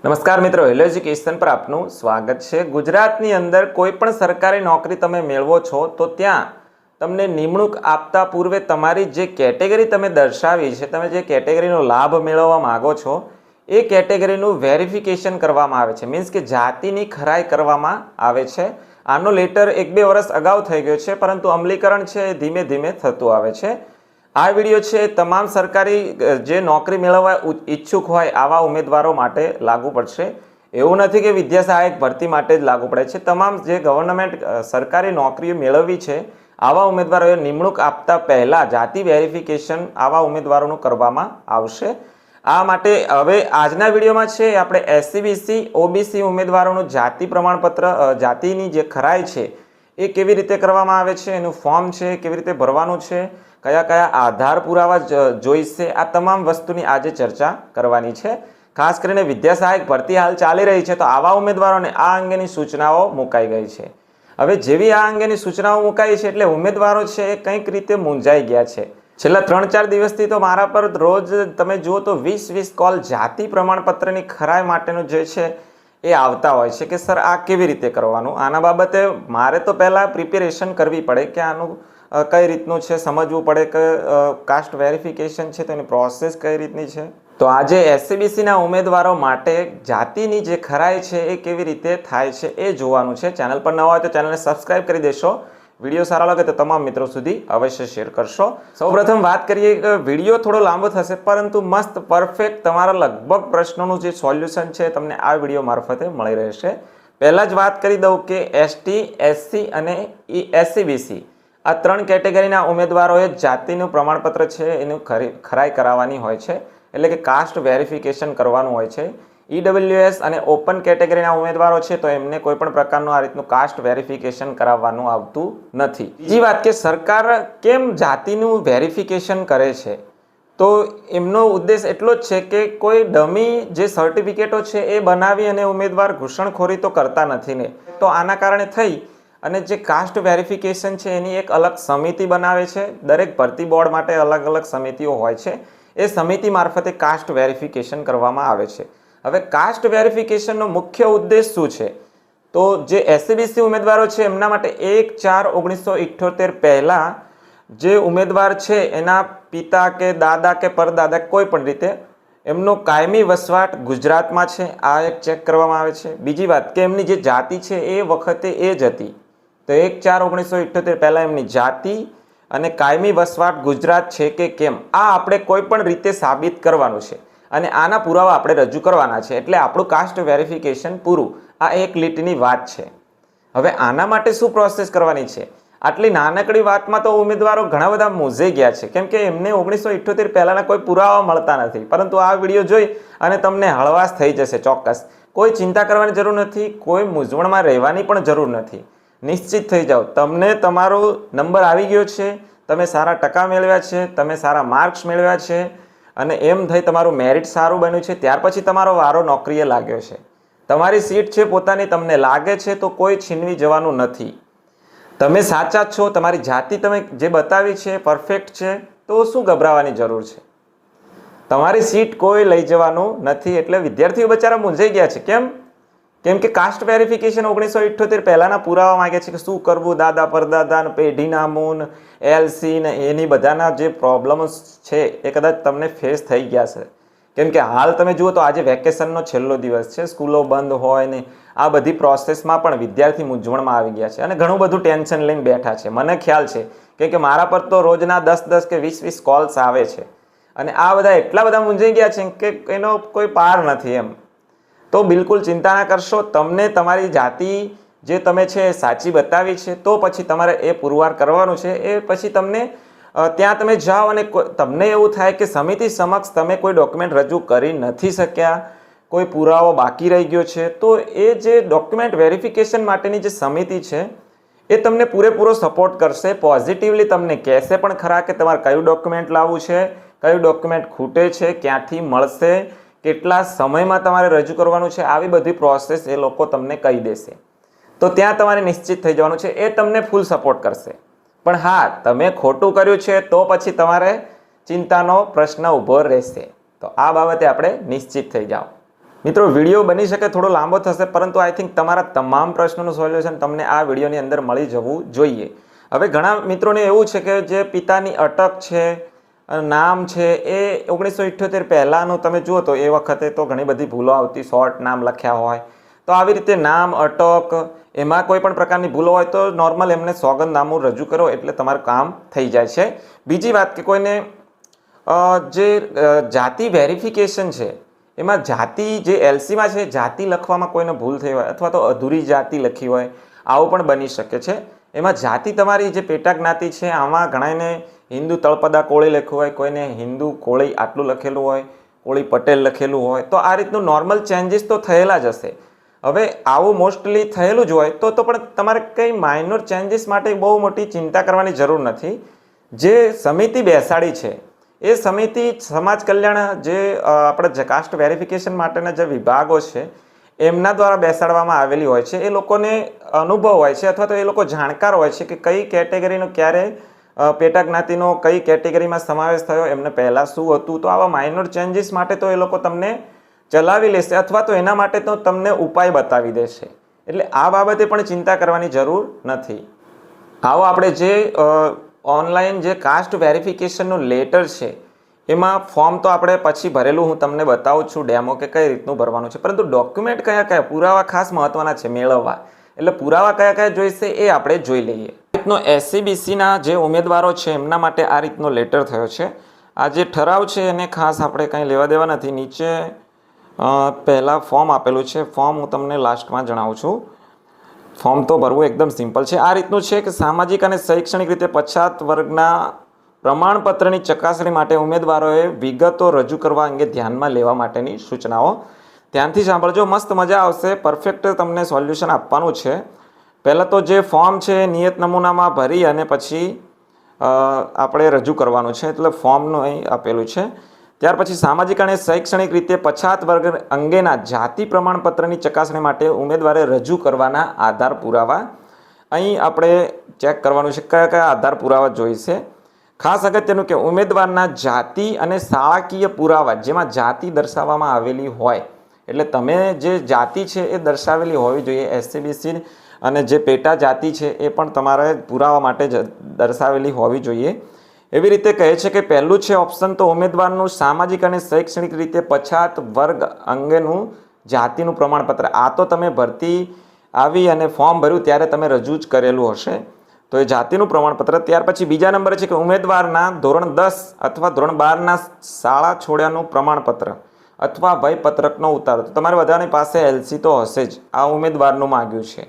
નમસ્કાર મિત્રો, hello education પર આપનું સ્વાગત છે। ગુજરાતની અંદર કોઈ પણ સરકારી નોકરી તમે મેળવો છો તો ત્યાં તમને નિમણૂક આપતા પૂર્વે તમારી જે કેટેગરી તમે દર્શાવી છે, તમે જે કેટેગરીનો લાભ મેળવવા માંગો છો એ કેટેગરીનું વેરિફિકેશન કરવામાં આવે છે। મીન્સ કે જાતિની ખરાઈ કરવામાં આવે છે। આનો લેટર 1-2 વર્ષ અગાઉ થઈ ગયો છે, પરંતુ અમલીકરણ છે એ ધીમે ધીમે થતું આવે છે। આ વિડીયો છે તમામ સરકારી જે નોકરી મેળવવા ઈચ્છુક હોય આવા ઉમેદવારો માટે લાગુ પડશે। એવું નથી કે વિદ્યા સહાયક ભરતી માટે જ લાગુ પડે છે। તમામ જે ગવર્નમેન્ટ સરકારી નોકરીઓ મેળવવી છે આવા ઉમેદવારોએ નિમણૂક આપતા પહેલા જાતિ વેરિફિકેશન આવા ઉમેદવારોનું કરવામાં આવશે। આ માટે હવે આજના વિડીયોમાં છે આપણે એસસી ઓબીસી ઉમેદવારોનું જાતિ પ્રમાણપત્ર જાતિની જે ખરાઈ છે એ કેવી રીતે કરવામાં આવે છે, એનું ફોર્મ છે કેવી રીતે ભરવાનું છે, કયા કયા આધાર પુરાવા જોઈશે, આ તમામ વસ્તુની આજે ચર્ચા કરવાની છે। ખાસ કરીને વિદ્યા સહાયક ભરતી હાલ ચાલી રહી છે તો આવા ઉમેદવારોને આ અંગેની સૂચનાઓ મુકાઈ ગઈ છે। હવે જેવી આ અંગેની સૂચનાઓ મુકાઈ છે એટલે ઉમેદવારો છે એ કંઈક રીતે મૂંઝાઈ ગયા છે। છેલ્લા 3-4 દિવસથી તો મારા પર રોજ તમે જુઓ તો 20 કોલ જાતિ પ્રમાણપત્રની ખરાઈ માટેનું જે છે એ આવતા હોય છે કે સર આ કેવી રીતે કરવાનું। આના બાબતે મારે તો પહેલાં પ્રિપેરેશન કરવી પડે કે આનું કઈ રીતનું છે, સમજવું પડે કે કાસ્ટ વેરિફિકેશન છે તો એની પ્રોસેસ કઈ રીતની છે। તો આજે એસસીબીસીના ઉમેદવારો માટે જાતિની જે ખરાઈ છે એ કેવી રીતે થાય છે એ જોવાનું છે। ચેનલ પર નવા હોય તો ચેનલને સબસ્ક્રાઈબ કરી દેશો। વિડીયો સારો લાગે તો તમામ મિત્રો સુધી અવશ્ય શેર કરશો। સૌપ્રથમ વાત કરીએ કે વિડીયો થોડો લાંબો થશે પરંતુ મસ્ત પરફેક્ટ તમારા લગભગ પ્રશ્નોનું જે સોલ્યુશન છે તમને આ વિડીયો મારફતે મળી રહેશે। પહેલાં જ વાત કરી દઉં કે એસટી, એસસી અને એસસીબીસી આ 3 કેટેગરીના ઉમેદવારોએ જાતિનું પ્રમાણપત્ર છે એનું ખરાઈ કરાવવાની હોય છે, એટલે કે કાસ્ટ વેરિફિકેશન કરવાનું હોય છે। ઈડબ્લ્યુએસ અને ઓપન કેટેગરીના ઉમેદવારો છે તો એમને કોઈ પણ પ્રકારનું આ રીતનું કાસ્ટ વેરિફિકેશન કરાવવાનું આવતું નથી। બીજી વાત કે સરકાર કેમ જાતિનું વેરિફિકેશન કરે છે, તો એમનો ઉદ્દેશ એટલો જ છે કે કોઈ ડમી જે સર્ટિફિકેટો છે એ બનાવી અને ઉમેદવાર ઘૂસણખોરી તો કરતા નથી ને, તો આના કારણે થઈ અને જે કાસ્ટ વેરિફિકેશન છે એની એક અલગ સમિતિ બનાવે છે। દરેક ભરતી બોર્ડ માટે અલગ અલગ સમિતિઓ હોય છે, એ સમિતિ મારફતે કાસ્ટ વેરિફિકેશન કરવામાં આવે છે। હવે કાસ્ટ વેરિફિકેશનનો મુખ્ય ઉદ્દેશ શું છે, તો જે એસસીબીસી ઉમેદવારો છે એમના માટે 1/4/1978 પહેલાં જે ઉમેદવાર છે એના પિતા કે દાદા કે પરદાદા કોઈ પણ રીતે એમનો કાયમી વસવાટ ગુજરાતમાં છે આ એક ચેક કરવામાં આવે છે। બીજી વાત કે એમની જે જાતિ છે એ વખતે એ જ હતી, તો 1/4/1978 પહેલાં એમની જાતિ અને કાયમી વસવાટ ગુજરાત છે કે કેમ આ આપણે કોઈ પણ રીતે સાબિત કરવાનું છે અને આના પુરાવા આપણે રજૂ કરવાના છે, એટલે આપણું કાસ્ટ વેરિફિકેશન પૂરું। આ એક લીટીની વાત છે। હવે આના માટે શું પ્રોસેસ કરવાની છે, આટલી નાનકડી વાતમાં તો ઉમેદવારો ઘણા બધા મૂંઝાઈ ગયા છે, કેમ કે એમને 1978 પહેલાંના કોઈ પુરાવા મળતા નથી। પરંતુ આ વિડીયો જોઈ અને તમને હળવાશ થઈ જશે ચોક્કસ। કોઈ ચિંતા કરવાની જરૂર નથી, કોઈ મૂંઝવણમાં રહેવાની પણ જરૂર નથી। નિશ્ચિત થઈ જાઓ, તમને તમારો નંબર આવી ગયો છે, તમે સારા ટકા મેળવ્યા છે, તમે સારા માર્ક્સ મેળવ્યા છે અને એમ થઈ તમારું મેરિટ સારું બન્યું છે, ત્યાર પછી તમારો વારો નોકરીએ લાગ્યો છે, તમારી સીટ છે પોતાની, તમને લાગે છે તો કોઈ છીનવી જવાનું નથી। તમે સાચા છો, તમારી જાતિ તમે જે બતાવી છે પરફેક્ટ છે, તો શું ગભરાવાની જરૂર છે, તમારી સીટ કોઈ લઈ જવાનું નથી। એટલે વિદ્યાર્થીઓ બચારા મૂંઝાઈ ગયા છે। કેમ કે કાસ્ટ વેરિફિકેશન 1978 પહેલાંના પુરાવા માંગે છે કે શું કરવું, દાદા પરદાદા પેઢી નામું એલસી ને એની બધાના જે પ્રોબ્લેમ્સ છે એ કદાચ તમને ફેસ થઈ ગયા છે। કેમ કે હાલ તમે જુઓ તો આજે વેકેશનનો છેલ્લો દિવસ છે, સ્કૂલો બંધ હોય ને આ બધી પ્રોસેસમાં પણ વિદ્યાર્થી મૂંઝવણમાં આવી ગયા છે અને ઘણું બધું ટેન્શન લઈને બેઠા છે। મને ખ્યાલ છે કેમ કે મારા પર તો રોજના 10 કે 20 કોલ્સ આવે છે અને આ બધા એટલા બધા મૂંઝાઈ ગયા છે કે એનો કોઈ પાર નથી એમ। તો બિલકુલ ચિંતા ના કરશો, તમને તમારી જાતિ જે તમે છે સાચી બતાવી છે તો પછી તમારે એ પુરવાર કરવાનું છે। એ પછી તમને ત્યાં તમે જાઓ અને તમને એવું થાય કે સમિતિ સમક્ષ તમે કોઈ ડોક્યુમેન્ટ રજૂ કરી નથી શક્યા, કોઈ પુરાવો બાકી રહી ગયો છે, તો એ જે ડોક્યુમેન્ટ વેરિફિકેશન માટેની જે સમિતિ છે એ તમને પૂરેપૂરો સપોર્ટ કરશે, પોઝિટિવલી તમને કહેશે પણ ખરા કે તમારે કયું ડોક્યુમેન્ટ લાવવું છે, કયું ડોક્યુમેન્ટ ખૂટે છે, ક્યાંથી મળશે, કેટલા સમયમાં તમારે રજૂ કરવાનું છે, આવી બધી પ્રોસેસ એ લોકો તમને કહી દેશે। તો ત્યાં તમારે નિશ્ચિત થઈ જવાનું છે, એ તમને ફૂલ સપોર્ટ કરશે। પણ હા, તમે ખોટું કર્યું છે તો પછી તમારે ચિંતાનો પ્રશ્ન ઊભો રહેશે। તો આ બાબતે આપણે નિશ્ચિત થઈ જાઓ। મિત્રો વિડીયો બની શકે થોડો લાંબો થશે, પરંતુ આઈ થિંક તમારા તમામ પ્રશ્નોનું સોલ્યુશન તમને આ વિડીયોની અંદર મળી જવું જોઈએ. હવે ઘણા મિત્રોને એવું છે કે જે પિતાની અટક છે, નામ છે, એ 1978 પહેલાંનું તમે જુઓ તો એ વખતે તો ઘણી બધી ભૂલો આવતી, શોર્ટ નામ લખ્યા હોય. તો આવી રીતે નામ, અટક, એમાં કોઈ પણ પ્રકારની ભૂલો હોય તો નોર્મલ એમને સોગંદનામું રજૂ કરો એટલે તમારું કામ થઈ જાય છે. બીજી વાત કે કોઈને જે જાતિ વેરિફિકેશન છે એમાં જાતિ જે એલસીમાં છે જાતિ લખવામાં કોઈને ભૂલ થઈ હોય અથવા તો અધૂરી જાતિ લખી હોય, આવું પણ બની શકે છે. એમાં જાતિ તમારી જે પેટા જ્ઞાતિ છે આમાં ઘણાને હિન્દુ તળપદા કોળી લખ્યું હોય, કોઈને હિન્દુ કોળી આટલું લખેલું હોય, કોળી પટેલ લખેલું હોય. તો આ રીતનું નોર્મલ ચેન્જીસ તો થયેલા જ હશે. હવે આવું મોસ્ટલી થયેલું જ હોય તો પણ તમારે કંઈ માઇનોર ચેન્જીસ માટે બહુ મોટી ચિંતા કરવાની જરૂર નથી. જે સમિતિ બેસાડી છે એ સમિતિ સમાજ કલ્યાણ જે આપણે કાસ્ટ વેરિફિકેશન માટેના જે વિભાગો છે એમના દ્વારા બેસાડવામાં આવેલી હોય છે. એ લોકોને અનુભવ હોય છે અથવા તો એ લોકો જાણકાર હોય છે કે કઈ કેટેગરીનો ક્યારે પેટા જ્ઞાતિનો કઈ કેટેગરીમાં સમાવેશ થયો, એમને પહેલાં શું હતું. તો આવા માઇનોર ચેન્જીસ માટે તો એ લોકો તમને ચલાવી લેશે અથવા તો એના માટે તો તમને ઉપાય બતાવી દેશે. એટલે આ બાબતે પણ ચિંતા કરવાની જરૂર નથી. આવો આપણે જે ઓનલાઈન જે કાસ્ટ વેરિફિકેશનનું લેટર છે એમાં ફોર્મ તો આપણે પછી ભરેલું હું તમને બતાવું છું ડેમો કે કઈ રીતનું ભરવાનું છે, પરંતુ ડોક્યુમેન્ટ કયા કયા પુરાવા ખાસ મહત્વના છે મેળવવા. એટલે પુરાવા કયા કયા જોઈશે એ આપણે જોઈ લઈએ. આ રીતનો SCBCના જે ઉમેદવારો છે એમના માટે આ રીતનો લેટર થયો છે. આ જે ઠરાવ છે એને ખાસ આપણે કંઈ લેવા દેવા નથી. નીચે પહેલાં ફોર્મ આપેલું છે, ફોર્મ હું તમને લાસ્ટમાં જણાવું છું. ફોર્મ તો ભરવું એકદમ સિમ્પલ છે. આ રીતનું છે કે સામાજિક અને શૈક્ષણિક રીતે પછાત વર્ગના પ્રમાણપત્રની ચકાસણી માટે ઉમેદવારોએ વિગતો રજૂ કરવા અંગે ધ્યાનમાં લેવા માટેની સૂચનાઓ. ધ્યાનથી સાંભળજો, મસ્ત મજા આવશે. પરફેક્ટ તમને સોલ્યુશન આપવાનું છે. પહેલાં તો જે ફોર્મ છે એ નિયત નમૂનામાં ભરી અને પછી આપણે રજૂ કરવાનું છે. એટલે ફોર્મનું અહીં આપેલું છે. ત્યાર પછી સામાજિક અને શૈક્ષણિક રીતે પછાત વર્ગ અંગેના જાતિ પ્રમાણપત્રની ચકાસણી માટે ઉમેદવારે રજૂ કરવાના આધાર પુરાવા. અહીં આપણે ચેક કરવાનું છે કયા કયા આધાર પુરાવા જોઈશે. ખાસ અગત્યનું કે ઉમેદવારના જાતિ અને શાળાકીય પુરાવા જેમાં જાતિ દર્શાવવામાં આવેલી હોય, એટલે તમે જે જાતિ છે એ દર્શાવેલી હોવી જોઈએ. SCBC અને જે પેટા જાતિ છે એ પણ તમારે પુરાવા માટે દર્શાવેલી હોવી જોઈએ. એવી રીતે કહે છે કે પહેલું છે ઓપ્શન તો ઉમેદવારનું સામાજિક અને શૈક્ષણિક રીતે પછાત વર્ગ અંગેનું જાતિનું પ્રમાણપત્ર. આ તો તમે ભરતી આવી અને ફોર્મ ભર્યું ત્યારે તમે રજૂ જ કરેલું હશે, તો એ જાતિનું પ્રમાણપત્ર. ત્યાર પછી બીજા નંબરે છે કે ઉમેદવારના ધોરણ 10 અથવા ધોરણ 12ના શાળા છોડ્યાનું પ્રમાણપત્ર અથવા વયપત્રકનો ઉતારો. તો તમારે બધાની પાસે LC તો હશે જ. આ ઉમેદવારનું માગ્યું છે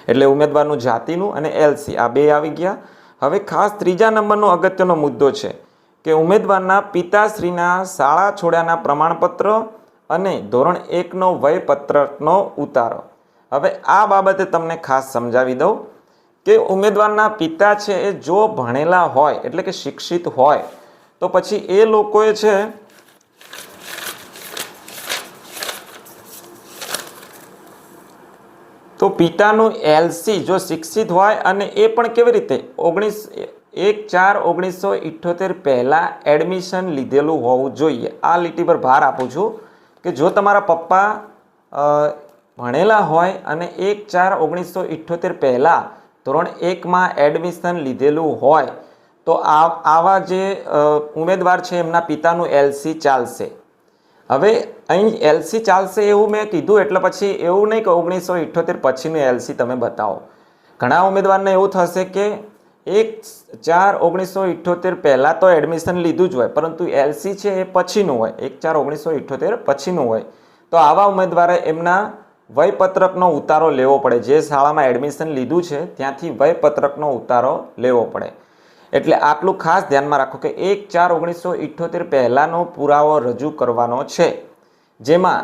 એટલે ઉમેદવારનું જાતિનું અને LC આ બે આવી ગયા. હવે ખાસ ત્રીજા નંબરનો અગત્યનો મુદ્દો છે કે ઉમેદવારના પિતાશ્રીના શાળા છોડ્યાના પ્રમાણપત્ર અને ધોરણ 1નો વયપત્રકનો ઉતારો. હવે આ બાબતે તમને ખાસ સમજાવી દઉં કે ઉમેદવારના પિતા છે એ જો ભણેલા હોય એટલે કે શિક્ષિત હોય તો પછી એ લોકોએ છે તો પિતાનું LC જો શિક્ષિત હોય અને એ પણ કેવી રીતે 1/4/1978 પહેલાં એડમિશન લીધેલું હોવું જોઈએ. આ લીટી પર ભાર આપું છું કે જો તમારા પપ્પા ભણેલા હોય અને 1/4/1978 પહેલાં ધોરણ 1માં એડમિશન લીધેલું હોય તો આવા જે ઉમેદવાર છે એમના પિતાનું LC ચાલશે. હવે અહીં LC ચાલશે એવું મેં કીધું એટલે પછી એવું નહીં કે 1978 પછીનું LC તમે બતાવો. ઘણા ઉમેદવારને એવું થશે કે 1/4/1978 પહેલાં તો એડમિશન લીધું જ હોય પરંતુ LC છે એ પછીનું હોય, 1/4/1978 પછીનું હોય. તો આવા ઉમેદવારે એમના વયપત્રકનો ઉતારો લેવો પડે. જે શાળામાં એડમિશન લીધું છે ત્યાંથી વયપત્રકનો ઉતારો લેવો પડે. એટલે આટલું ખાસ ધ્યાનમાં રાખો કે 1/4/1978 પહેલાંનો પુરાવો રજૂ કરવાનો છે, જેમાં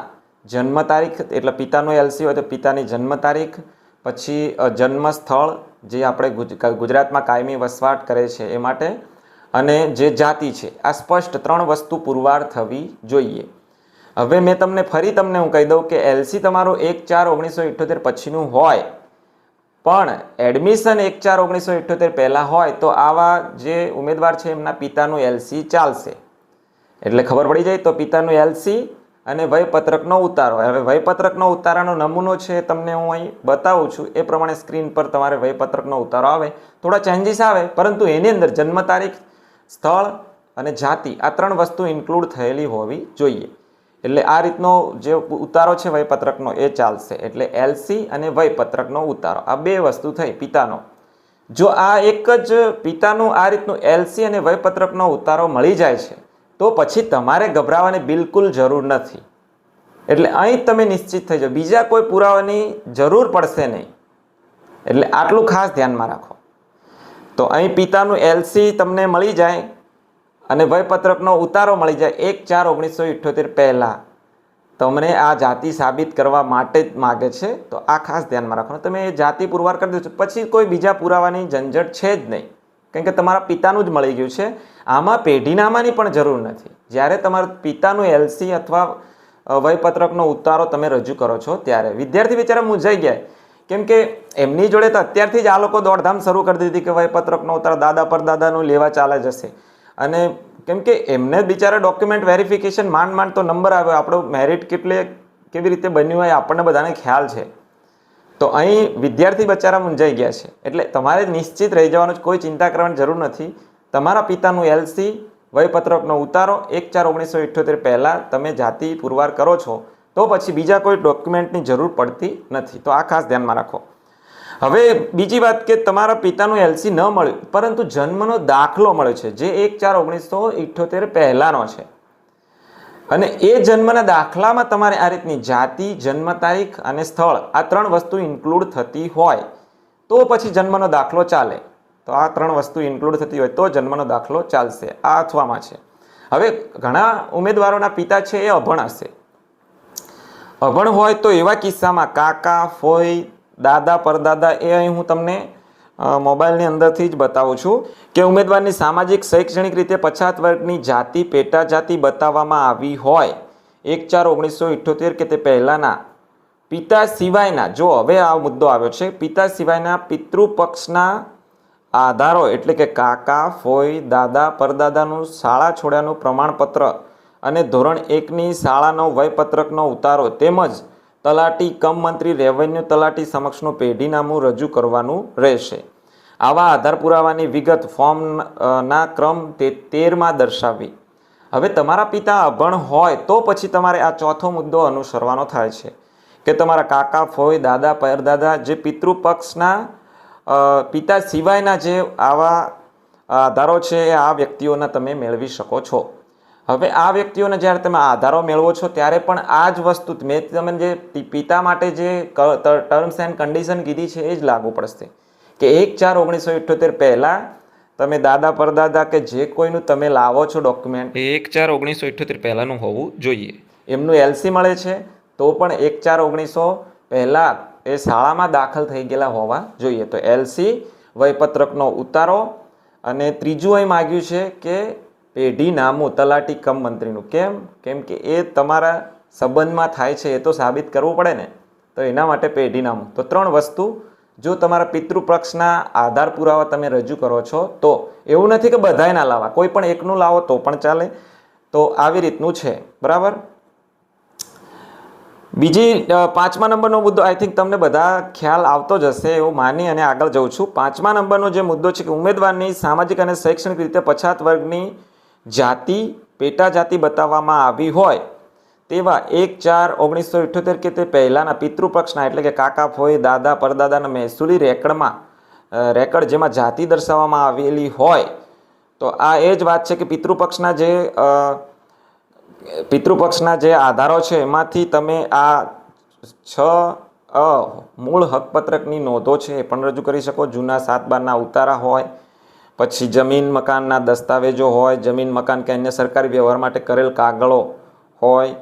જન્મ તારીખ એટલે પિતાનો LC હોય તો પિતાની જન્મ તારીખ, પછી જન્મ સ્થળ જે આપણે ગુજરાતમાં કાયમી વસવાટ કરે છે એ માટે, અને જે જાતિ છે. આ સ્પષ્ટ 3 વસ્તુ પુરવાર થવી જોઈએ. હવે મેં તમને હું કહી દઉં કે LC તમારું 1/4/1978 પછીનું હોય પણ એડમિશન 1/4/1978 પહેલાં હોય તો આવા જે ઉમેદવાર છે એમના પિતાનું LC ચાલશે. એટલે ખબર પડી જાય તો પિતાનું LC અને વયપત્રકનો ઉતારો. હવે વયપત્રકનો ઉતારાનો નમૂનો છે તમને હું અહીં બતાવું છું. એ પ્રમાણે સ્ક્રીન પર તમારે વયપત્રકનો ઉતારો આવે. થોડા ચેન્જીસ આવે, પરંતુ એની અંદર જન્મ તારીખ, સ્થળ અને જાતિ આ 3 વસ્તુ ઇન્ક્લુડ થયેલી હોવી જોઈએ. એટલે આ રીતનો જે ઉતારો છે વયપત્રકનો એ ચાલશે. એટલે એલસી અને વયપત્રકનો ઉતારો આ 2 વસ્તુ થઈ પિતાનો. જો આ એક જ પિતાનું આ રીતનું એલસી અને વયપત્રકનો ઉતારો મળી જાય છે તો પછી તમારે ગભરાવાની બિલકુલ જરૂર નથી. એટલે અહીં તમે નિશ્ચિત થઈ જાઓ, બીજા કોઈ પુરાવાની જરૂર પડશે નહીં. એટલે આટલું ખાસ ધ્યાનમાં રાખો. તો અહીં પિતાનું એલસી તમને મળી જાય અને વયપત્રકનો ઉતારો મળી જાય 1/4/1978 પહેલાં તમને આ જાતિ સાબિત કરવા માટે જ માગે છે. તો આ ખાસ ધ્યાનમાં રાખો. તમે એ જાતિ પુરવાર કરી દેશો પછી કોઈ બીજા પુરાવાની ઝંઝટ છે જ નહીં, કારણ કે તમારા પિતાનું જ મળી ગયું છે. આમાં પેઢીનામાની પણ જરૂર નથી. જ્યારે તમારા પિતાનું એલસી અથવા વયપત્રકનો ઉતારો તમે રજૂ કરો છો ત્યારે વિદ્યાર્થી બિચારા મૂંઝાઈ ગયા, કેમ કે એમની જોડે તો અત્યારથી જ આ લોકો દોડધામ શરૂ કરી દીધી કે વયપત્રકનો ઉતારો દાદા પરદાદાનું લેવા ચાલે જશે. અને કેમ કે એમને બિચારા ડોક્યુમેન્ટ વેરિફિકેશન માંડ તો નંબર આવ્યો, આપણો મેરિટ કેવી રીતે બન્યું હોય આપણને બધાને ખ્યાલ છે. તો અહીં વિદ્યાર્થી બચારા મૂંઝાઈ ગયા છે. એટલે તમારે નિશ્ચિત રહી જવાનું, કોઈ ચિંતા કરવાની જરૂર નથી. તમારા પિતાનું એલસી, વયપત્રકનો ઉતારો 1/4/1978 પહેલાં તમે જાતિ પુરવાર કરો છો તો પછી બીજા કોઈ ડોક્યુમેન્ટની જરૂર પડતી નથી. તો આ ખાસ ધ્યાનમાં રાખો. હવે બીજી વાત કે તમારા પિતાનું એલસી ન મળ્યું પરંતુ જન્મનો દાખલો મળ્યો છે જે 1/4/1978 પહેલાંનો છે, અને એ જન્મના દાખલામાં તમારે આ રીતની જાતિ, જન્મ તારીખ અને સ્થળ આ 3 વસ્તુ ઇન્ક્લુડ થતી હોય તો પછી જન્મનો દાખલો ચાલે. તો આ 3 વસ્તુ ઇન્ક્લુડ થતી હોય તો જન્મનો દાખલો ચાલશે. આ અથવામાં છે. હવે ઘણા ઉમેદવારોના પિતા છે એ અભણ હશે. અભણ હોય તો એવા કિસ્સામાં કાકા, ફોઈ, દાદા, પરદાદા એ અહીં હું તમને મોબાઈલની અંદરથી જ બતાવું છું કે ઉમેદવારની સામાજિક શૈક્ષણિક રીતે પછાત વર્ગની જાતિ, પેટા જાતિ બતાવવામાં આવી હોય 1/4/1978 કે તે પહેલાંના પિતા સિવાયના, જો હવે આ મુદ્દો આવ્યો છે, પિતા સિવાયના પિતૃપક્ષના આધારો એટલે કે કાકા, ફોઈ, દાદા, પરદાદાનું શાળા છોડ્યાનું પ્રમાણપત્ર અને ધોરણ 1ની શાળાનો વયપત્રકનો ઉતારો તેમજ તલાટી કમ મંત્રી, રેવન્યુ તલાટી સમક્ષનું પેઢીનામું રજૂ કરવાનું રહેશે. આવા આધાર પુરાવાની વિગત ફોર્મના ક્રમ 13માં દર્શાવવી. હવે તમારા પિતા અભણ હોય તો પછી તમારે આ ચોથો મુદ્દો અનુસરવાનો થાય છે કે તમારા કાકા, ફોઈ, દાદા, પરદાદા જે પિતૃપક્ષના પિતા સિવાયના જે આવા આધારો છે એ આ વ્યક્તિઓના તમે મેળવી શકો છો. હવે આ વ્યક્તિઓને જ્યારે તમે આધારો મેળવો છો ત્યારે પણ આ જ વસ્તુ મેં તમે જે પિતા માટે જે ટર્મ્સ એન્ડ કન્ડિશન કીધી છે એ જ લાગુ પડશે કે 1/4/1978 પહેલાં તમે દાદા, પરદાદા કે જે કોઈનું તમે લાવો છો ડોક્યુમેન્ટ એ 1/4/1978 પહેલાંનું હોવું જોઈએ. એમનું એલસી મળે છે તો પણ 1/4/1900 પહેલાં એ શાળામાં દાખલ થઈ ગયેલા હોવા જોઈએ. તો એલસી, વયપત્રકનો ઉતારો અને ત્રીજું અહીં માગ્યું છે કે પેઢીનામું તલાટી કમ મંત્રીનું. કેમ કે એ તમારા સંબંધમાં થાય છે એ તો સાબિત કરવું પડે ને, તો એના માટે પેઢીનામું. તો 3 વસ્તુ જો તમારા પિતૃપક્ષના આધાર પુરાવા તમે રજૂ કરો છો તો એવું નથી કે બધાય ના લાવવા, કોઈ પણ એકનું લાવો તો પણ ચાલે. તો આવી રીતનું છે, બરાબર. બીજી 5મા નંબરનો મુદ્દો આઈ થિંક તમને બધા ખ્યાલ આવતો જ હશે એવું માની અને આગળ જઉં છું. 5મા નંબરનો જે મુદ્દો છે કે ઉમેદવારની સામાજિક અને શૈક્ષણિક રીતે પછાત વર્ગની જાતિ, પેટા જાતિ બતાવવામાં આવી હોય તેવા 1/4/1978 કે તે પહેલાંના પિતૃપક્ષના એટલે કે કાકા, ફોઈ, દાદા, પરદાદાના મહેસૂલી રેકર્ડ જેમાં જાતિ દર્શાવવામાં આવેલી હોય તો આ એ જ વાત છે કે પિતૃપક્ષના જે આધારો છે એમાંથી તમે આ 6 મૂળ હકપત્રકની નોંધો છે એ પણ રજૂ કરી શકો. જૂના 7/12ના ઉતારા હોય, પછી જમીન મકાનના દસ્તાવેજો હોય, જમીન મકાન કે અન્ય સરકારી વ્યવહાર માટે કરેલ કાગળો હોય,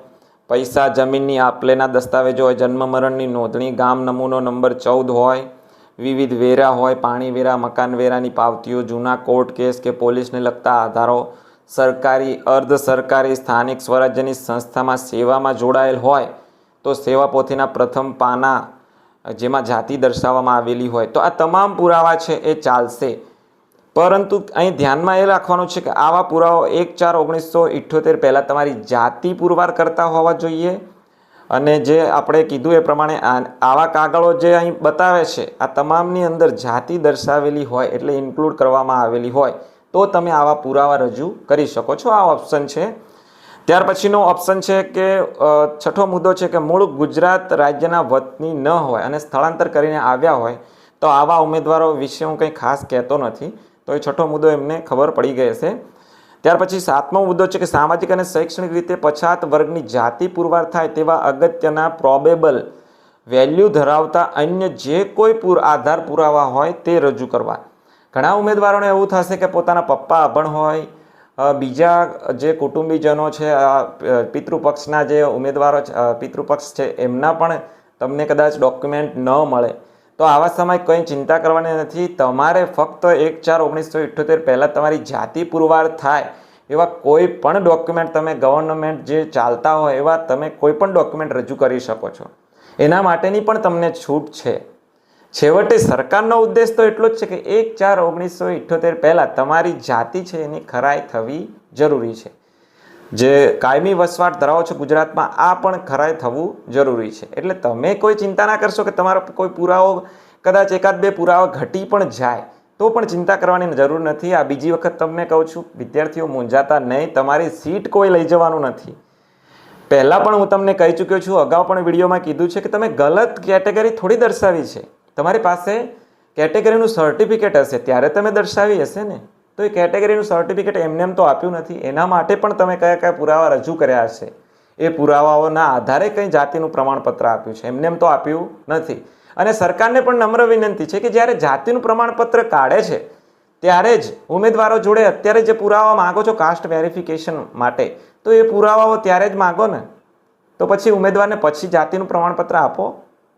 પૈસા જમીનની આપલેના દસ્તાવેજો હોય, જન્મ મરણની નોંધણી, ગામ નમૂનો નંબર 14 હોય, વિવિધ વેરા હોય, પાણી વેરા, મકાન વેરાની પાવતીઓ, જૂના કોર્ટ કેસ કે પોલીસને લગતા આધારો, સરકારી, અર્ધ સરકારી, સ્થાનિક સ્વરાજ્યની સંસ્થામાં સેવામાં જોડાયેલ હોય તો સેવા પોથીના પ્રથમ પાના જેમાં જાતિ દર્શાવવામાં આવેલી હોય. તો આ તમામ પુરાવા છે એ ચાલશે. પરંતુ અહીં ધ્યાનમાં એ રાખવાનું છે કે આવા પુરાવો 1/4/1978 પહેલાં તમારી જાતિ પુરવાર કરતા હોવા જોઈએ. અને જે આપણે કીધું એ પ્રમાણે આવા કાગળો જે અહીં બતાવે છે આ તમામની અંદર જાતિ દર્શાવેલી હોય એટલે ઇન્ક્લુડ કરવામાં આવેલી હોય તો તમે આવા પુરાવા રજૂ કરી શકો છો. આ ઓપ્શન છે. ત્યાર પછીનો ઓપ્શન છે કે છઠ્ઠો મુદ્દો છે કે મૂળ ગુજરાત રાજ્યના વતની ન હોય અને સ્થળાંતર કરીને આવ્યા હોય તો આવા ઉમેદવારો વિશે હું કંઈ ખાસ કહેતો નથી. તો એ છઠ્ઠો મુદ્દો એમને ખબર પડી ગઈ હશે. ત્યાર પછી સાતમો મુદ્દો છે કે સામાજિક અને શૈક્ષણિક રીતે પછાત વર્ગની જાતિ પુરવાર થાય તેવા અગત્યના પ્રોબેબલ વેલ્યુ ધરાવતા અન્ય જે કોઈ આધાર પુરાવા હોય તે રજૂ કરવા. ઘણા ઉમેદવારોને એવું થશે કે પોતાના પપ્પા અભણ હોય, બીજા જે કુટુંબીજનો છે, પિતૃપક્ષના જે ઉમેદવારો પિતૃપક્ષ છે એમના પણ તમને કદાચ ડોક્યુમેન્ટ ન મળે. તો આવા સમયે કંઈ ચિંતા કરવાની નથી. તમારે ફક્ત 1/4/1978 પહેલાં તમારી જાતિ પુરવાર થાય એવા કોઈ પણ ડોક્યુમેન્ટ તમે ગવર્નમેન્ટ જે ચાલતા હોય એવા તમે કોઈ પણ ડોક્યુમેન્ટ રજૂ કરી શકો છો. એના માટેની પણ તમને છૂટ છે. છેવટે સરકારનો ઉદ્દેશ તો એટલો જ છે કે 1/4/1978 પહેલાં તમારી જાતિ છે એની ખરાઈ થવી જરૂરી છે. જે કાયમી વસવાટ ધરાવો છો ગુજરાતમાં આ પણ ખરાઈ થવું જરૂરી છે. એટલે તમે કોઈ ચિંતા ના કરશો કે તમારો કોઈ પુરાવો કદાચ 1-2 પુરાવા ઘટી પણ જાય તો પણ ચિંતા કરવાની જરૂર નથી. આ બીજી વખત તમને કહું છું, વિદ્યાર્થીઓ મૂંઝાતા નહીં. તમારી સીટ કોઈ લઈ જવાનું નથી. પહેલાં પણ હું તમને કહી ચૂક્યો છું, અગાઉ પણ વિડીયોમાં કીધું છે કે તમે ગલત કેટેગરી થોડી દર્શાવી છે. તમારી પાસે કેટેગરીનું સર્ટિફિકેટ હશે ત્યારે તમે દર્શાવી હશે ને. તો એ કેટેગરીનું સર્ટિફિકેટ એમ તો આપ્યું નથી. એના માટે પણ તમે કયા કયા પુરાવા રજૂ કર્યા હશે. એ પુરાવાઓના આધારે કંઈ જાતિનું પ્રમાણપત્ર આપ્યું છે, એમ તો આપ્યું નથી. અને સરકારને પણ નમ્ર વિનંતી છે કે જ્યારે જાતિનું પ્રમાણપત્ર કાઢે છે ત્યારે જ ઉમેદવારો જોડે અત્યારે જે પુરાવા માગો છો કાસ્ટ વેરિફિકેશન માટે, તો એ પુરાવાઓ ત્યારે જ માગો ને. તો પછી ઉમેદવારને પછી જાતિનું પ્રમાણપત્ર આપો.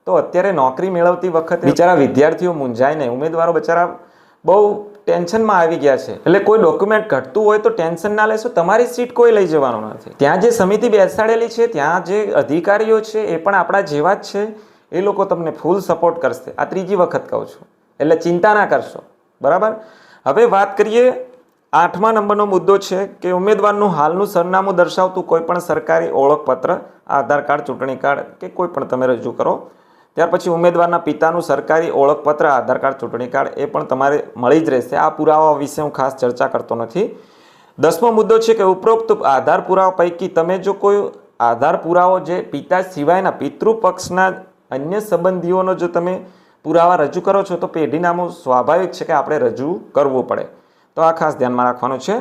તો અત્યારે નોકરી મેળવતી વખતે બિચારા વિદ્યાર્થીઓ મૂંઝાય નહીં. ઉમેદવારો બિચારા બહુ ટેન્શનમાં આવી ગયા છે. એટલે કોઈ ડોક્યુમેન્ટ ઘટતું હોય તો ટેન્શન ના લેશો. તમારી સીટ કોઈ લઈ જવાનું નથી. ત્યાં જે સમિતિ બેસાડેલી છે, ત્યાં જે અધિકારીઓ છે એ પણ આપણા જેવા જ છે. એ લોકો તમને ફૂલ સપોર્ટ કરશે. આ ત્રીજી વખત કહું છું, એટલે ચિંતા ના કરશો. બરાબર. હવે વાત કરીએ 8મા નંબરનો મુદ્દો છે કે ઉમેદવારનું હાલનું સરનામું દર્શાવતું કોઈ પણ સરકારી ઓળખપત્ર, આધાર કાર્ડ, ચૂંટણી કાર્ડ કે કોઈ પણ તમે રજૂ કરો. ત્યાર પછી ઉમેદવારના પિતાનું સરકારી ઓળખપત્ર, આધાર કાર્ડ, ચૂંટણી કાર્ડ એ પણ તમારે મળી જ રહેશે. આ પુરાવા વિશે હું ખાસ ચર્ચા કરતો નથી. 10મો મુદ્દો છે કે ઉપરોક્ત આધાર પુરાવા પૈકી તમે જો કોઈ આધાર પુરાવો જે પિતા સિવાયના પિતૃપક્ષના અન્ય સંબંધીઓનો જો તમે પુરાવા રજૂ કરો છો તો પેઢીનામું સ્વાભાવિક છે કે આપણે રજૂ કરવું પડે. તો આ ખાસ ધ્યાનમાં રાખવાનું છે.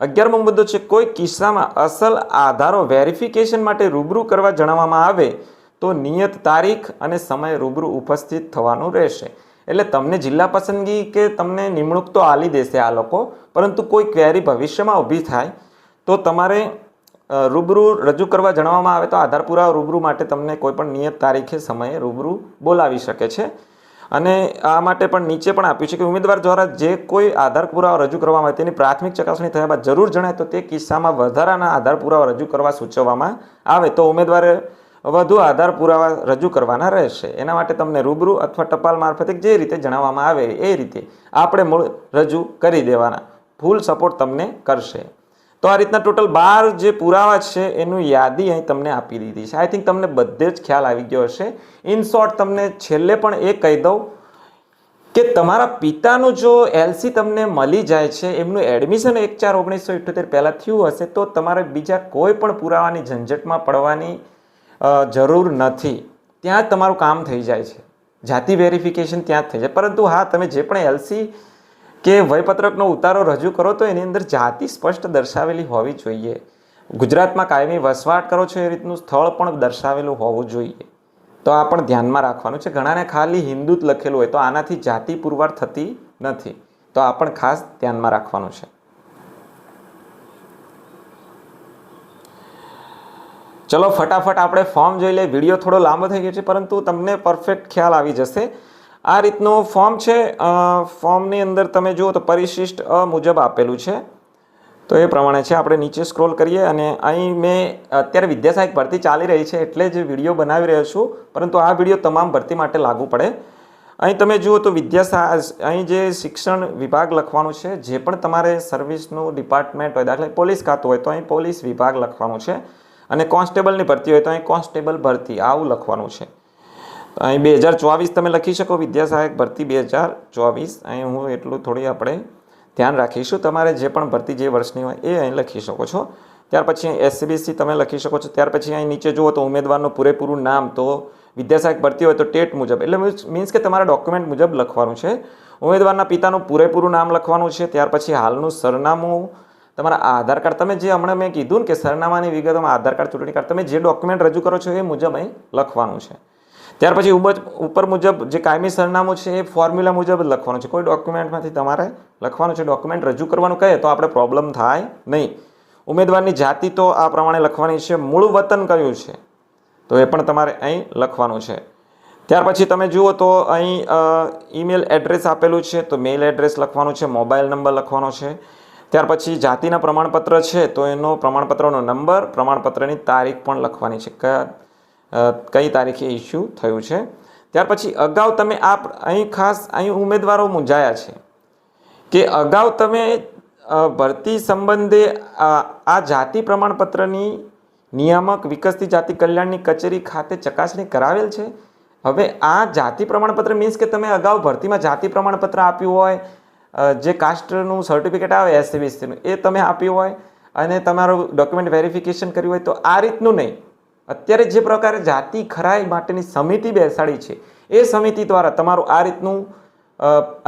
11મો મુદ્દો છે કોઈ કિસ્સામાં અસલ આધારો વેરિફિકેશન માટે રૂબરૂ કરવા જણાવવામાં આવે તો નિયત તારીખ અને સમય રૂબરૂ ઉપસ્થિત થવાનું રહેશે. એટલે તમને જિલ્લા પસંદગી કે તમને નિમણૂક તો આલી દેશે આ લોકો, પરંતુ કોઈ ક્વેરી ભવિષ્યમાં ઊભી થાય તો તમારે રૂબરૂ રજૂ કરવા જણાવવામાં આવે તો આધાર પુરાવા રૂબરૂ માટે તમને કોઈ પણ નિયત તારીખે સમયે રૂબરૂ બોલાવી શકે છે. અને આ માટે પણ નીચે પણ આપ્યું છે કે ઉમેદવાર દ્વારા જે કોઈ આધાર પુરાવા રજૂ કરવામાં આવે તેની પ્રાથમિક ચકાસણી થયા બાદ જરૂર જણાય તો તે કિસ્સામાં વધારાના આધાર પુરાવા રજૂ કરવા સૂચવવામાં આવે તો ઉમેદવારે વધુ આધાર પુરાવા રજૂ કરવાના રહેશે. એના માટે તમને રૂબરૂ અથવા ટપાલ મારફતે જે રીતે જણાવવામાં આવે એ રીતે આપણે મૂળ રજૂ કરી દેવાના. ફૂલ સપોર્ટ તમને કરશે. તો આ રીતના ટોટલ 12 જે પુરાવા છે એનું યાદી અહીં તમને આપી દીધી છે. આઈ થિંક તમને બધે જ ખ્યાલ આવી ગયો હશે. ઇન શોર્ટ તમને છેલ્લે પણ એ કહી દઉં કે તમારા પિતાનું જો એલસી તમને મળી જાય છે, એમનું એડમિશન 1/4/1978 પહેલાં થયું હશે તો તમારે બીજા કોઈ પણ પુરાવાની ઝંઝટમાં પડવાની જરૂર નથી. ત્યાં જ તમારું કામ થઈ જાય છે. જાતિ વેરિફિકેશન ત્યાં જ થઈ જાય. પરંતુ હા, તમે જે પણ એલસી કે વયપત્રકનો ઉતારો રજૂ કરો તો એની અંદર જાતિ સ્પષ્ટ દર્શાવેલી હોવી જોઈએ. ગુજરાતમાં કાયમી વસવાટ કરો છો એ રીતનું સ્થળ પણ દર્શાવેલું હોવું જોઈએ. તો આ પણ ધ્યાનમાં રાખવાનું છે. ઘણાને ખાલી હિન્દુ જ લખેલું હોય તો આનાથી જાતિ પુરવાર થતી નથી. તો આ પણ ખાસ ધ્યાનમાં રાખવાનું છે. ચલો ફટાફટ આપણે ફોર્મ જોઈ લઈએ. વિડીયો થોડો લાંબો થઈ ગયો છે પરંતુ તમને પરફેક્ટ ખ્યાલ આવી જશે. આ રીતનું ફોર્મ છે. ફોર્મની અંદર તમે જુઓ તો પરિશિષ્ટ અ મુજબ આપેલું છે. તો એ પ્રમાણે છે. આપણે નીચે સ્ક્રોલ કરીએ અને અહીં મેં અત્યારે વિદ્યા સહાયક ભરતી ચાલી રહી છે એટલે જ વિડીયો બનાવી રહ્યો છું, પરંતુ આ વિડીયો તમામ ભરતી માટે લાગુ પડે. અહીં તમે જુઓ તો અહીં જે શિક્ષણ વિભાગ લખવાનું છે, જે પણ તમારે સર્વિસનું ડિપાર્ટમેન્ટ હોય, દાખલા પોલીસ ખાતું હોય તો અહીં પોલીસ વિભાગ લખવાનું છે, અને કોન્સ્ટેબલની ભરતી હોય તો અહીં કોન્સ્ટેબલ ભરતી આવું લખવાનું છે. અહીં 2024 તમે લખી શકો, વિદ્યા સહાયક ભરતી 2024. અહીં હું એટલું થોડી આપણે ધ્યાન રાખીશું. તમારે જે પણ ભરતી જે વર્ષની હોય એ અહીં લખી શકો છો. ત્યાર પછી SCBC તમે લખી શકો છો. ત્યાર પછી અહીં નીચે જુઓ તો ઉમેદવારનું પૂરેપૂરું નામ, તો વિદ્યા સહાયક ભરતી હોય તો ટેટ મુજબ, એટલે મીન્સ કે તમારા ડોક્યુમેન્ટ મુજબ લખવાનું છે. ઉમેદવારના પિતાનું પૂરેપૂરું નામ લખવાનું છે. ત્યાર પછી હાલનું સરનામું, તમારા આધાર કાર્ડ, તમે જે હમણાં મેં કીધું ને કે સરનામાની વિગતોમાં આધાર કાર્ડ, ચૂંટણી કાર્ડ, તમે જે ડોક્યુમેન્ટ રજૂ કરો છો એ મુજબ અહીં લખવાનું છે. ત્યાર પછી ઉપર મુજબ જે કાયમી સરનામું છે એ ફોર્મ્યુલા મુજબ લખવાનું છે. કોઈ ડોક્યુમેન્ટમાંથી તમારે લખવાનું છે. ડોક્યુમેન્ટ રજૂ કરવાનું કહે તો આપણે પ્રોબ્લેમ થાય નહીં. ઉમેદવારની જાતિ તો આ પ્રમાણે લખવાની છે. મૂળ વતન કયું છે તો એ પણ તમારે અહીં લખવાનું છે. ત્યાર પછી તમે જુઓ તો અહીં ઈમેલ એડ્રેસ આપેલું છે, તો મેઇલ એડ્રેસ લખવાનું છે. મોબાઈલ નંબર લખવાનો છે. ત્યાર પછી જાતિના પ્રમાણપત્ર છે તો એનો પ્રમાણપત્રનો નંબર, પ્રમાણપત્રની તારીખ પણ લખવાની છે, કઈ તારીખે ઇસ્યુ થયું છે. ત્યાર પછી અગાઉ તમે અહીં ખાસ અહીં ઉમેદવારો મૂંઝાયા છે કે અગાઉ તમે ભરતી સંબંધે આ જાતિ પ્રમાણપત્રની નિયામક વિકસતી જાતિ કલ્યાણની કચેરી ખાતે ચકાસણી કરાવેલ છે. હવે આ જાતિ પ્રમાણપત્ર મીન્સ કે તમે અગાઉ ભરતીમાં જાતિ પ્રમાણપત્ર આપ્યું હોય, જે કાસ્ટનું સર્ટિફિકેટ આવે SCBCનું એ તમે આપ્યું હોય અને તમારું ડોક્યુમેન્ટ વેરિફિકેશન કર્યું હોય, તો આ રીતનું નહીં. અત્યારે જે પ્રકારે જાતિ ખરાઈ માટેની સમિતિ બેસાડી છે એ સમિતિ દ્વારા તમારું આ રીતનું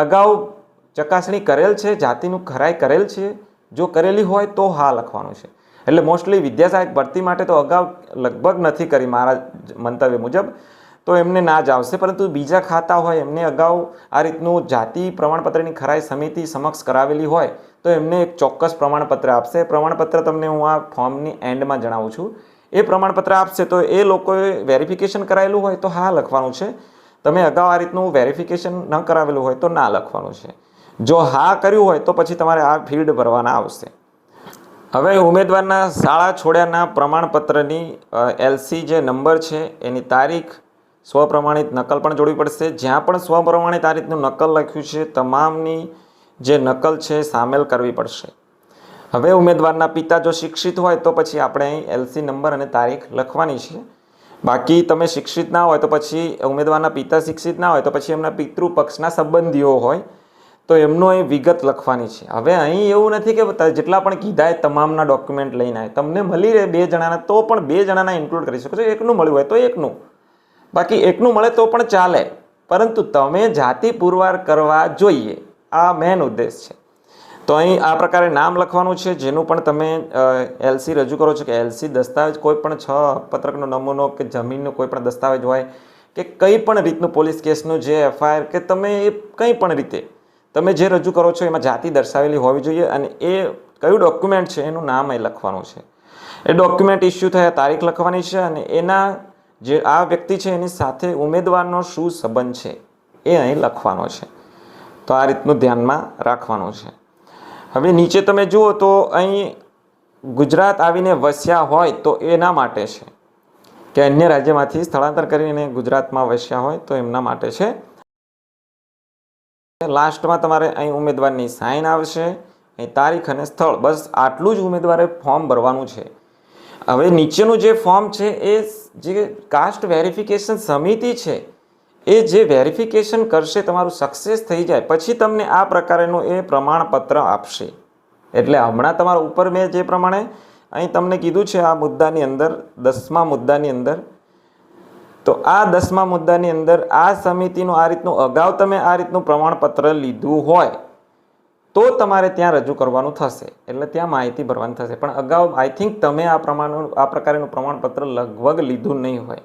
અગાઉ ચકાસણી કરેલ છે, જાતિનું ખરાઈ કરેલ છે. જો કરેલી હોય તો હા લખવાનું છે. એટલે મોસ્ટલી વિદ્યા સહાયક ભરતી માટે તો અગાઉ લગભગ નથી કરી મારા મંતવ્ય મુજબ, તો એમને ના જ આવશે. પરંતુ બીજા ખાતા હોય એમને અગાઉ આ રીતનું જાતિ પ્રમાણપત્રની ખરાઈ સમિતિ સમક્ષ કરાવેલી હોય તો એમને એક ચોક્કસ પ્રમાણપત્ર આપશે. પ્રમાણપત્ર તમને હું આ ફોર્મની એન્ડમાં જણાવું છું. એ પ્રમાણપત્ર આપશે તો એ લોકોએ વેરિફિકેશન કરાવેલું હોય તો હા લખવાનું છે. તમે અગાઉ આ રીતનું વેરિફિકેશન ન કરાવેલું હોય તો ના લખવાનું છે. જો હા કર્યું હોય તો પછી તમારે આ ફિલ્ડ ભરવાના આવશે. હવે ઉમેદવારના શાળા છોડ્યાના પ્રમાણપત્રની LC જે નંબર છે એની તારીખ, સ્વપ્રમાણિત નકલ પણ જોડવી પડશે. જ્યાં પણ સ્વપ્રમાણિત આ રીતનું નકલ લખ્યું છે તમામની જે નકલ છે સામેલ કરવી પડશે. હવે ઉમેદવારના પિતા જો શિક્ષિત હોય તો પછી આપણે અહીં LC નંબર અને તારીખ લખવાની છે. બાકી તમે શિક્ષિત ના હોય તો પછી ઉમેદવારના પિતા શિક્ષિત ના હોય તો પછી એમના પિતૃ પક્ષના સંબંધીઓ હોય તો એમનો અહીં વિગત લખવાની છે. હવે અહીં એવું નથી કે જેટલા પણ કીધા એ તમામના ડોક્યુમેન્ટ લઈને આવે. તમને મળી રહે 2 જણાના તો પણ 2 જણાના ઇન્ક્લુડ કરી શકો છો. એકનું મળ્યું હોય તો એકનું, બાકી એકનું મળે તો પણ ચાલે, પરંતુ તમે જાતિ પુરવાર કરવા જોઈએ, આ મેન ઉદ્દેશ છે. તો અહીં આ પ્રકારે નામ લખવાનું છે. જેનું પણ તમે LC રજૂ કરો છો કે LC દસ્તાવેજ, કોઈ પણ 6 પત્રકનો નમૂનો કે જમીનનો કોઈ પણ દસ્તાવેજ હોય કે કંઈ પણ રીતનું પોલીસ કેસનું જે FIR કે તમે એ કંઈ પણ રીતે તમે જે રજૂ કરો છો એમાં જાતિ દર્શાવેલી હોવી જોઈએ અને એ કયું ડોક્યુમેન્ટ છે એનું નામ અહીં લખવાનું છે. એ ડોક્યુમેન્ટ ઇસ્યુ થયા તારીખ લખવાની છે અને એના જે આ વ્યક્તિ છે એની સાથે ઉમેદવારનો શું સંબંધ છે એ અહીં લખવાનો છે. તો આ રીતનું ધ્યાનમાં રાખવાનું છે. હવે નીચે તમે જુઓ તો અહીં ગુજરાત આવીને વસ્યા હોય તો એના માટે છે કે અન્ય રાજ્યમાંથી સ્થળાંતર કરીને ગુજરાતમાં વસ્યા હોય તો એમના માટે છે. લાસ્ટમાં તમારે અહીં ઉમેદવારની સાઇન આવશે, અહીં તારીખ અને સ્થળ, બસ આટલું જ ઉમેદવારે ફોર્મ ભરવાનું છે. હવે નીચેનું જે ફોર્મ છે એ જે કાસ્ટ વેરિફિકેશન સમિતિ છે એ જે વેરિફિકેશન કરશે, તમારું સક્સેસ થઈ જાય પછી તમને આ પ્રકારનું એ પ્રમાણપત્ર આપશે. એટલે હમણાં તમારા ઉપર મેં જે પ્રમાણે અહીં તમને કીધું છે આ મુદ્દાની અંદર 10મા મુદ્દાની અંદર, તો આ 10મા મુદ્દાની અંદર આ સમિતિનું આ રીતનું અગાઉ તમે આ રીતનું પ્રમાણપત્ર લીધું હોય તો તમારે ત્યાં રજૂ કરવાનું થશે, એટલે ત્યાં માહિતી ભરવાની થશે. પણ અગાઉ આઈ થિંક તમે આ પ્રકારનું પ્રમાણપત્ર લગભગ લીધું નહીં હોય,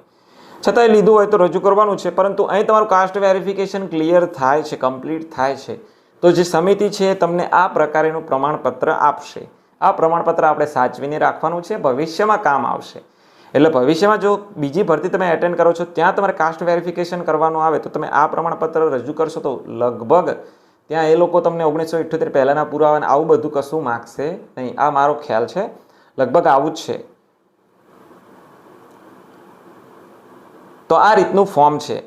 છતાંય લીધું હોય તો રજૂ કરવાનું છે. પરંતુ અહીં તમારું કાસ્ટ વેરિફિકેશન ક્લિયર થાય છે, કમ્પ્લીટ થાય છે, તો જે સમિતિ છે તમને આ પ્રકારનું પ્રમાણપત્ર આપશે. આ પ્રમાણપત્ર આપણે સાચવીને રાખવાનું છે, ભવિષ્યમાં કામ આવશે. એટલે ભવિષ્યમાં જો બીજી ભરતી તમે એટેન્ડ કરો છો ત્યાં તમારે કાસ્ટ વેરિફિકેશન કરવાનું આવે તો તમે આ પ્રમાણપત્ર રજૂ કરશો તો લગભગ ત્યાં એ લોકો તમને 1978 પહેલાંના પુરાવા આવું બધું કશું માગશે નહીં. આ મારો ખ્યાલ છે, લગભગ આવું જ છે. તો આ રીતનું ફોર્મ છે.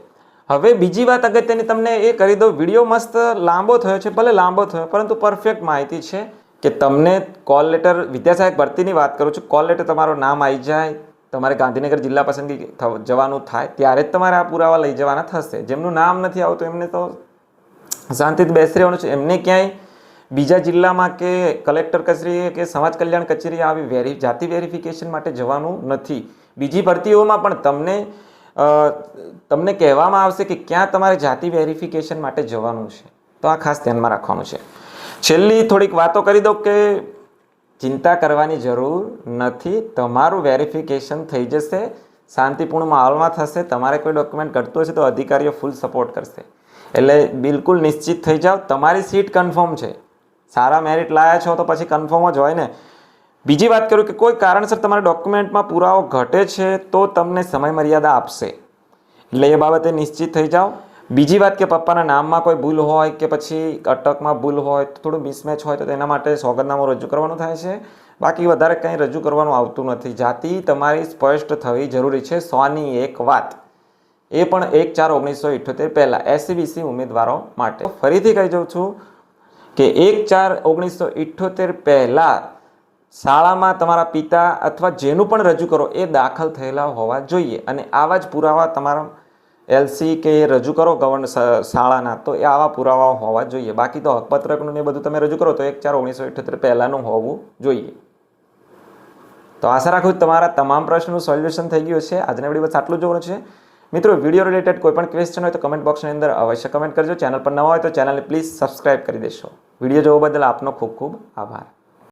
હવે બીજી વાત અગત્યની તમને એ કરી દઉં, વિડીયો મસ્ત લાંબો થયો છે, ભલે લાંબો થયો પરંતુ પરફેક્ટ માહિતી છે કે તમને કોલ લેટર, વિદ્યાસહાયક ભરતીની વાત કરું છું, કોલ લેટર તમારું નામ આવી જાય, તમારે ગાંધીનગર જિલ્લા પસંદગી જવાનું થાય ત્યારે જ તમારે આ પુરાવા લઈ જવાના થશે. જેમનું નામ નથી આવતું એમને તો શાંતિથી બેસી રહેવાનું છે. એમને ક્યાંય બીજા જિલ્લામાં કે કલેક્ટર કચેરીએ કે સમાજ કલ્યાણ કચેરીએ આવી જાતિ વેરિફિકેશન માટે જવાનું નથી. બીજી ભરતીઓમાં પણ તમને કહેવામાં આવશે કે ક્યાં તમારે જાતિ વેરિફિકેશન માટે જવાનું છે, તો આ ખાસ ધ્યાનમાં રાખવાનું છે. છેલ્લી થોડીક વાતો કરી દઉં કે ચિંતા કરવાની જરૂર નથી, તમારું વેરિફિકેશન થઈ જશે, શાંતિપૂર્ણ માહોલમાં થશે. તમારે કોઈ ડોક્યુમેન્ટ ઘટતું હશે તો અધિકારીઓ ફૂલ સપોર્ટ કરશે, એટલે બિલકુલ નિશ્ચિત થઈ જાઓ, તમારી સીટ કન્ફર્મ છે. સારા મેરિટ લાયા છો તો પછી કન્ફર્મ જ હોય ને. બીજી વાત કરું કે કોઈ કારણસર તમારા ડોક્યુમેન્ટમાં પુરાવો ઘટે છે તો તમને સમય મર્યાદા આપશે, એટલે એ બાબતે નિશ્ચિત થઈ જાઓ. બીજી વાત કે પપ્પાના નામમાં કોઈ ભૂલ હોય કે પછી અટકમાં ભૂલ હોય, થોડું મિસમેચ હોય તો તેના માટે સોગંદનામું રજૂ કરવાનું થાય છે. બાકી વધારે કંઈ રજૂ કરવાનું આવતું નથી. જાતિ તમારી સ્પષ્ટ થવી જરૂરી છે. 100ની એક વાત, એ પણ 1/4/1978 પહેલાં SC/BC ઉમેદવારો માટે. ફરીથી કહી જાઉં છું કે 1/4/1978 પહેલાં શાળામાં તમારા પિતા અથવા જેનું પણ રજૂ કરો એ દાખલ થયેલા હોવા જોઈએ, અને આવા જ પુરાવા તમારા LC કે રજૂ કરો શાળાના, તો એ આવા પુરાવા હોવા જોઈએ. બાકી તો હકપત્રકનું ને બધું તમે રજૂ કરો તો 1/4/1978 પહેલાંનું હોવું જોઈએ. તો આશા રાખું તમારા તમામ પ્રશ્નનું સોલ્યુશન થઈ ગયું છે. આજના વિડીયો બસ આટલું જોવાનું છે. મિત્રો, વિડીયો રિલેટેડ કોઈ પણ ક્વેશ્ચન હોય તો કમેન્ટ બોક્સની અંદર અવશ્ય કમેન્ટ કરજો. ચેનલ પર નવા હોય તો ચેનલને પ્લીઝ સબસ્ક્રાઇબ કરી દેશો. વિડીયો જોવા બદલ આપનો ખૂબ ખૂબ આભાર.